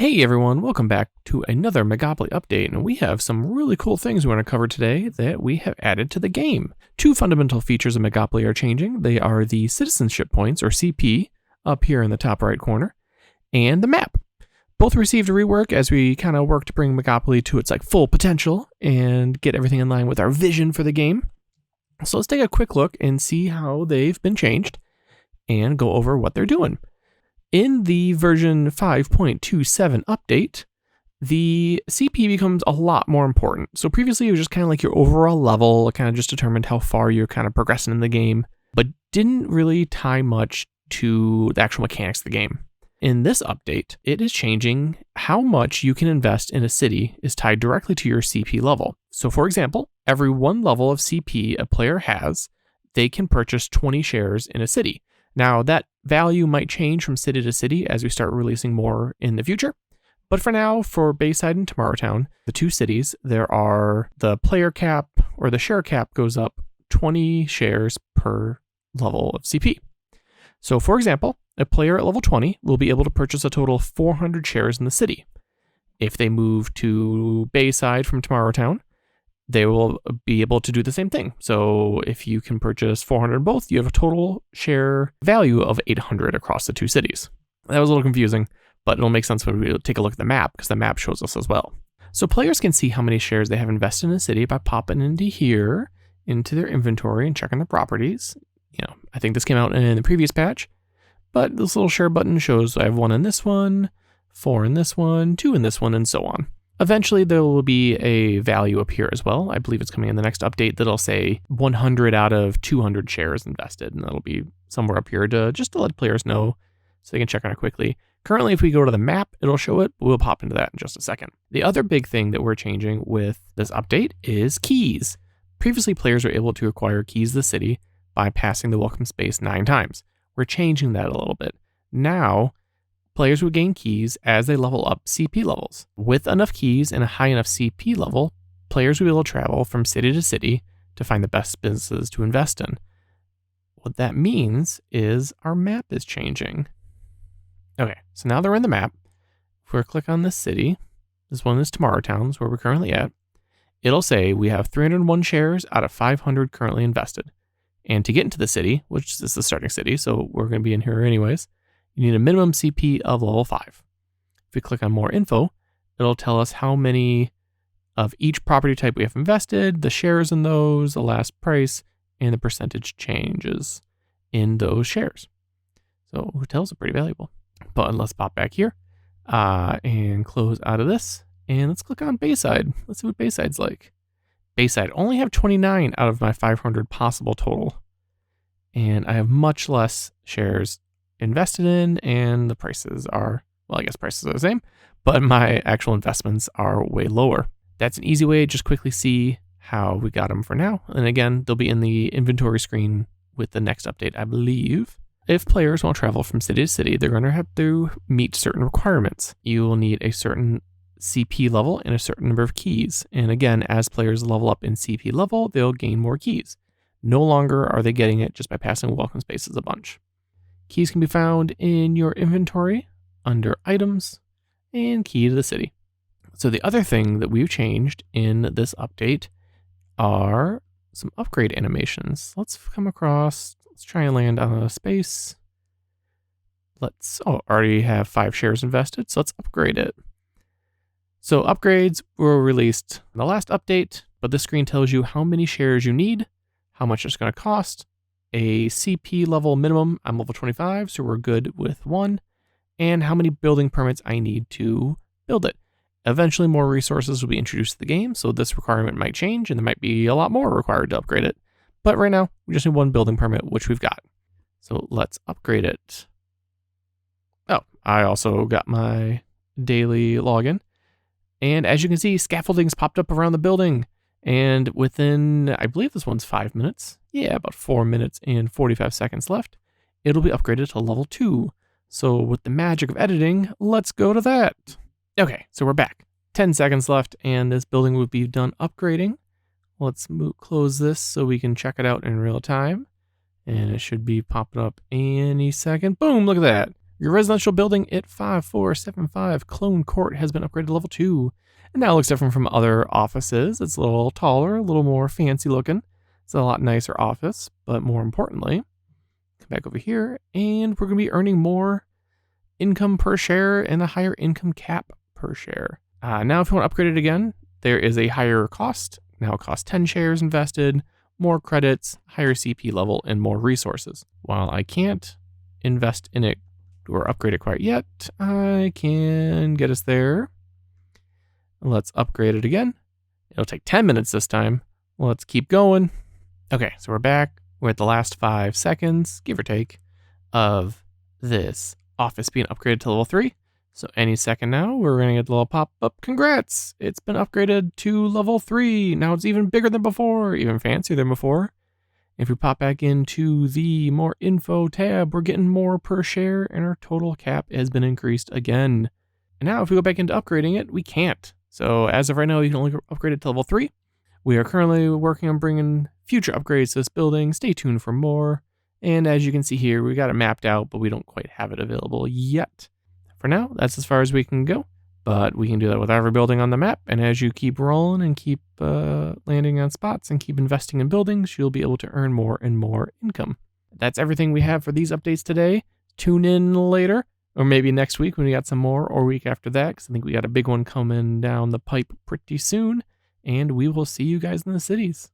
Hey everyone, welcome back to another Megopoly update, and we have some really cool things we want to cover today that we have added to the game. Two fundamental features of Megopoly are changing. They are the citizenship points, or CP, up here in the top right corner, and the map. Both received a rework as we kind of work to bring Megopoly to its full potential and get everything in line with our vision for the game. So let's take a quick look and see how they've been changed and go over what they're doing. In the version 5.27 update, the CP becomes a lot more important. So previously it was just kind of like your overall level, it kind of just determined how far you're kind of progressing in the game, but didn't really tie much to the actual mechanics of the game. In this update, it is changing how much you can invest in a city is tied directly to your CP level. So for example, every one level of CP a player has, they can purchase 20 shares in a city. Now, that value might change from city to city as we start releasing more in the future. But for now, for Bayside and Tomorrowtown, the two cities, there are the player cap or the share cap goes up 20 shares per level of CP. So for example, a player at level 20 will be able to purchase a total of 400 shares in the city. If they move to Bayside from Tomorrowtown, they will be able to do the same thing. So if you can purchase 400 in both, you have a total share value of 800 across the two cities. That was a little confusing, but it'll make sense when we take a look at the map, because the map shows us as well. So players can see how many shares they have invested in a city by popping into here, into their inventory and checking the properties. I think this came out in the previous patch, but this little share button shows I have 1 in this one, 4 in this one, 2 in this one, and so on. Eventually, there will be a value up here as well. I believe it's coming in the next update that'll say 100 out of 200 shares invested, and that'll be somewhere up here just to let players know so they can check on it quickly. Currently, if we go to the map, it'll show it. We'll pop into that in just a second. The other big thing that we're changing with this update is keys. Previously, players were able to acquire keys to the city by passing the welcome space 9 times. We're changing that a little bit. Now, players would gain keys as they level up CP levels. With enough keys and a high enough CP level, players will be able to travel from city to city to find the best businesses to invest in. What that means is our map is changing. Okay, so now that we're in the map, if we click on this city, this one is Tomorrowtown, where we're currently at, it'll say we have 301 shares out of 500 currently invested. And to get into the city, which is the starting city, so we're going to be in here anyways, you need a minimum CP of level 5. If we click on more info, it'll tell us how many of each property type we have invested, the shares in those, the last price, and the percentage changes in those shares. So hotels are pretty valuable. But let's pop back here and close out of this. And let's click on Bayside. Let's see what Bayside's like. Bayside only have 29 out of my 500 possible total. And I have much less shares invested in, and the prices are, well, I guess prices are the same, but my actual investments are way lower. That's an easy way to just quickly see how we got them for now. And again, they'll be in the inventory screen with the next update, I believe. If players want to travel from city to city, they're going to have to meet certain requirements. You will need a certain CP level and a certain number of keys. And again, as players level up in CP level, they'll gain more keys. No longer are they getting it just by passing welcome spaces a bunch. Keys can be found in your inventory under items and key to the city. So the other thing that we've changed in this update are some upgrade animations. Let's try and land on a space. Already have 5 shares invested, so let's upgrade it. So upgrades were released in the last update, but this screen tells you how many shares you need, how much it's going to cost, a CP level minimum. I'm level 25, so we're good with 1, and how many building permits I need to build it. Eventually, more resources will be introduced to the game, so this requirement might change, and there might be a lot more required to upgrade it. But right now, we just need 1 building permit, which we've got. So let's upgrade it. Oh, I also got my daily login. And as you can see, scaffolding's popped up around the building. And within, I believe this one's 5 minutes. Yeah, about 4 minutes and 45 seconds left. It'll be upgraded to level 2. So with the magic of editing, let's go to that. Okay, so we're back. 10 seconds left, and this building will be done upgrading. Let's close this so we can check it out in real time. And it should be popping up any second. Boom, look at that. Your residential building at 5475 Clone Court has been upgraded to level 2. And now it looks different from other offices. It's a little taller, a little more fancy looking. It's a lot nicer office, but more importantly, come back over here and we're going to be earning more income per share and a higher income cap per share. Now if you want to upgrade it again, there is a higher cost. Now it costs 10 shares invested, more credits, higher CP level, and more resources. While I can't invest in it or upgrade it quite yet, I can get us there. Let's upgrade it again. It'll take 10 minutes this time. Let's keep going. Okay, so we're back. We're at the last 5 seconds, give or take, of this office being upgraded to level 3. So any second now, we're going to get the little pop-up. Congrats! It's been upgraded to level 3. Now it's even bigger than before, even fancier than before. If we pop back into the more info tab, we're getting more per share, and our total cap has been increased again. And now if we go back into upgrading it, we can't. So as of right now, you can only upgrade it to level 3. We are currently working on bringing future upgrades to this building. Stay tuned for more. And as you can see here, we got it mapped out, but we don't quite have it available yet. For now, that's as far as we can go, but we can do that with every building on the map. And as you keep rolling and keep landing on spots and keep investing in buildings, you'll be able to earn more and more income. That's everything we have for these updates today. Tune in later, or maybe next week when we got some more, or week after that, because I think we got a big one coming down the pipe pretty soon. And we will see you guys in the cities.